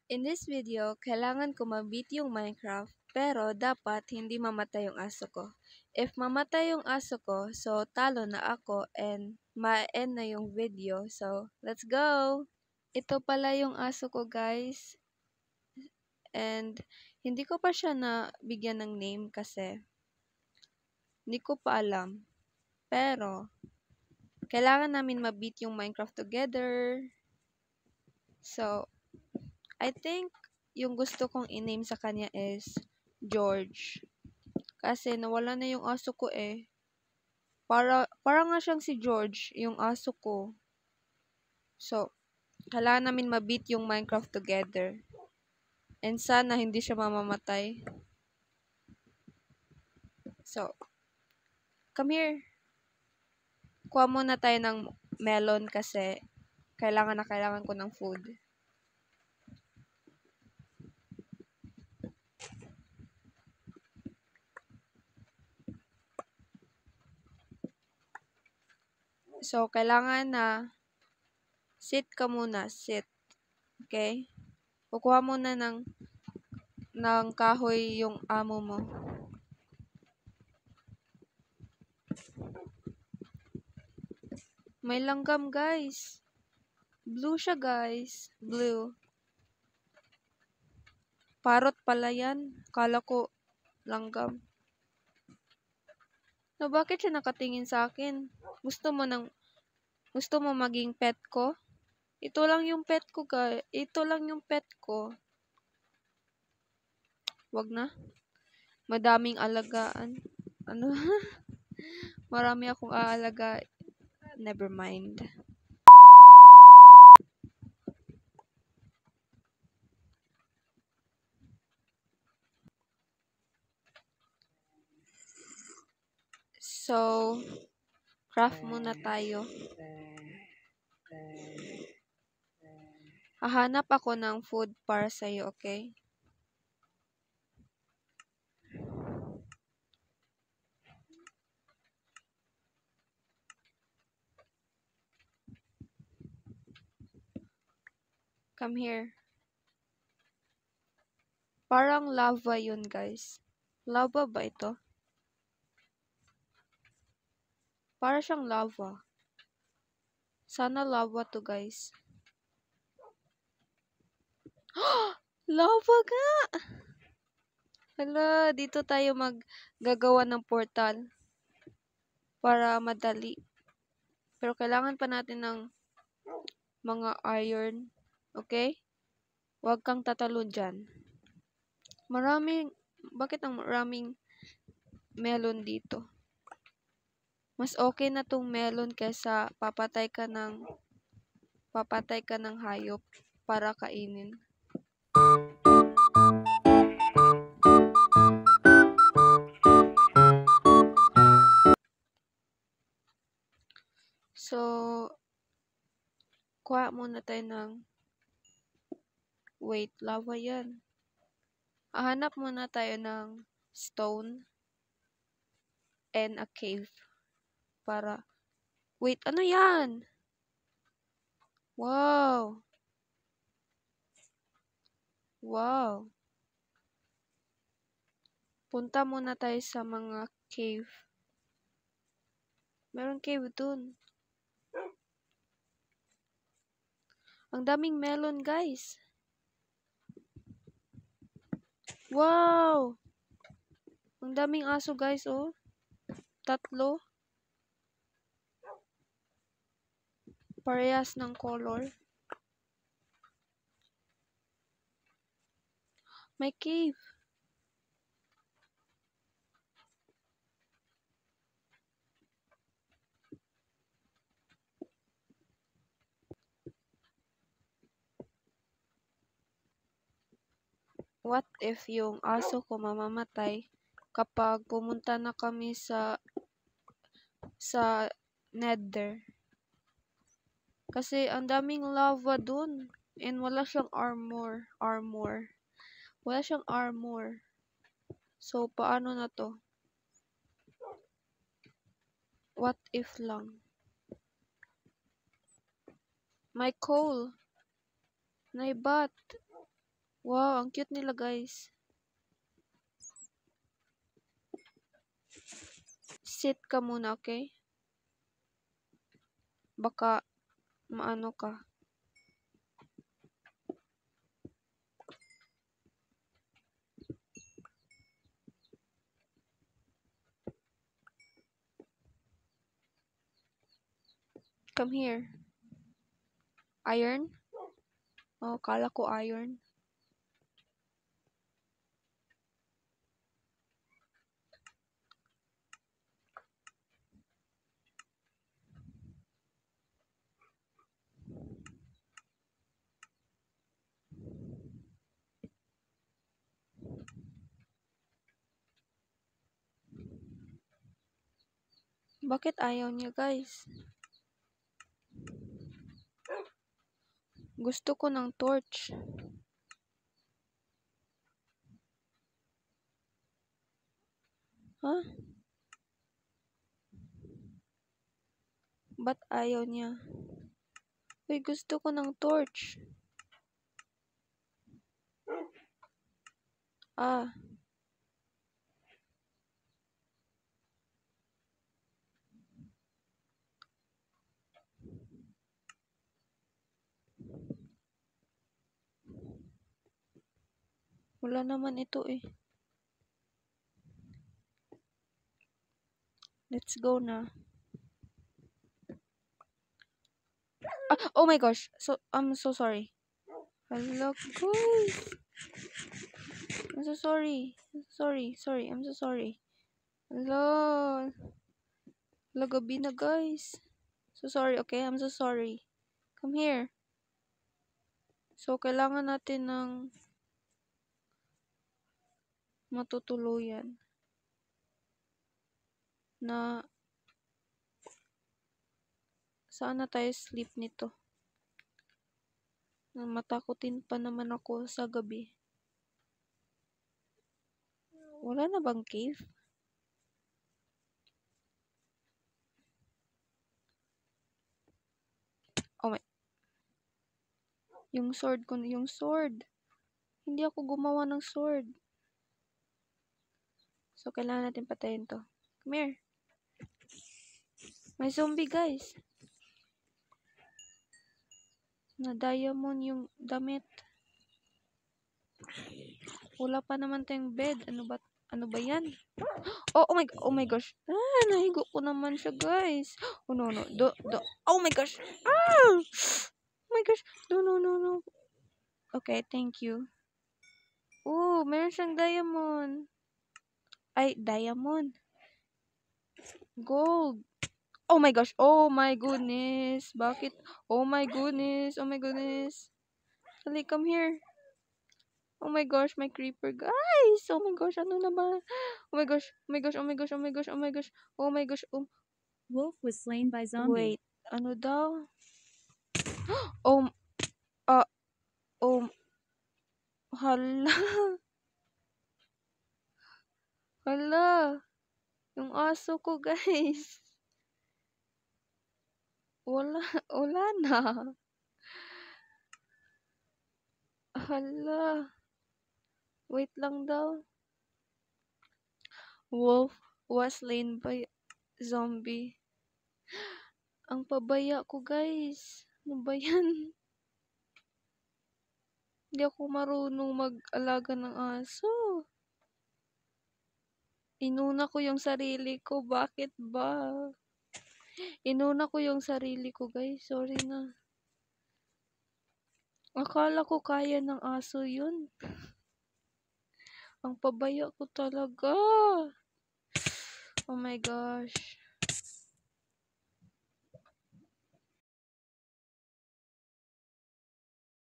In this video, kailangan ko ma-beat yung Minecraft, pero dapat hindi mamatay yung aso ko. If mamatay yung aso ko, so talo na ako and ma-end na yung video. So, let's go! Ito pala yung aso ko, guys. And hindi ko pa siya bigyan ng name kasi hindi ko pa alam. Pero, kailangan namin ma-beat yung Minecraft together. So, I think yung gusto kong i-name sa kanya is George. Kasi nawala na yung aso ko eh. Para nga siyang si George, yung aso ko. So, kailangan namin ma-beat yung Minecraft together. And sana hindi siya mamamatay. So, come here. Kuha muna tayo ng melon kasi kailangan na kailangan ko ng food. So, kailangan na sit ka muna. Sit. Okay? Kukuha muna ng kahoy yung amo mo. May langgam, guys. Blue siya, guys. Blue. Parrot pala yan. Kala ko langgam. No, bakit siya nakatingin sa akin? Gusto mo maging pet ko? Ito lang yung pet ko, guys. Ito lang yung pet ko. Wag na. Madaming alagaan. Ano? Marami akong aalaga. Never mind. So, craft muna tayo. Hahanap ako ng food para sa'yo, okay? Come here. Parang lava yun, guys. Lava ba ito? Para siyang lava. Sana lava to, guys. Lava nga! Hala, dito tayo maggagawa ng portal. Para madali. Pero kailangan pa natin ng mga iron. Okay? Huwag kang tatalon dyan. Bakit ang maraming melon dito? Mas okay na tong melon kaysa papatay ka ng hayop para kainin. So, kuha muna tayo ng wait, lava yan. Hahanap muna tayo ng stone and a cave para wait, ano yan? Wow. Wow. Punta muna tayo sa mga cave. Meron cave dun. Ang daming melon, guys. Wow! Ang daming aso, guys, oh. 3. Parehas ng color. May cave. What if yung aso ko mamamatay kapag pumunta na kami sa nether? Kasi ang daming lava dun. And wala siyang armor. Wala siyang armor. So, paano na to? What if lang? May coal. Naibat. Wow, ang cute nila, guys. Sit ka muna, okay? Baka maano ka. Come here. Iron? Oh, kala ko iron. Bakit ayaw niya, guys? Gusto ko ng torch. Huh? Ba't ayaw niya? Uy, gusto ko ng torch. Ah. Wala naman ito eh. Let's go na. Ah, oh my gosh. So, I'm so sorry. Hello, guys. I'm so sorry. Sorry. I'm so sorry. Hello. Hello, gabi na, guys. So sorry, okay? I'm so sorry. Come here. So, kailangan natin ng matutuluyan na saan na tayo sleep nito. Matakutin pa naman ako sa gabi. Wala na bang cave? Oh my. Yung sword. Hindi ako gumawa ng sword. So, kailangan natin patayin to. Come here. May zombie, guys. Na diamond yung damit. Wala pa naman tayong bed. Ano ba yan? Oh my gosh. Ah, nahigo ko naman siya, guys. Oh no. Oh my gosh. Ah! Oh my gosh. No. Okay, thank you. Oh, meron siyang diamond. Ay, diamond. Gold. Oh my gosh. Oh my goodness. Bakit? Oh my goodness. Dali, come here. Oh my gosh, my creeper, guys. Oh my gosh, ano na ba? Oh my gosh. Wolf was slain by zombie. Wait, ano daw? Oh, hala. Hala. Yung aso ko, guys. Wala na. Hala. Wait lang daw. Wolf was slain by zombie. Ang pabaya ko, guys. Ano ba yan? Hindi ako marunong mag-alaga ng aso. Inuna ko yung sarili ko. Bakit ba? Inuna ko yung sarili ko, guys. Sorry na. Akala ko kaya ng aso yun. Ang pabaya ko talaga. Oh my gosh.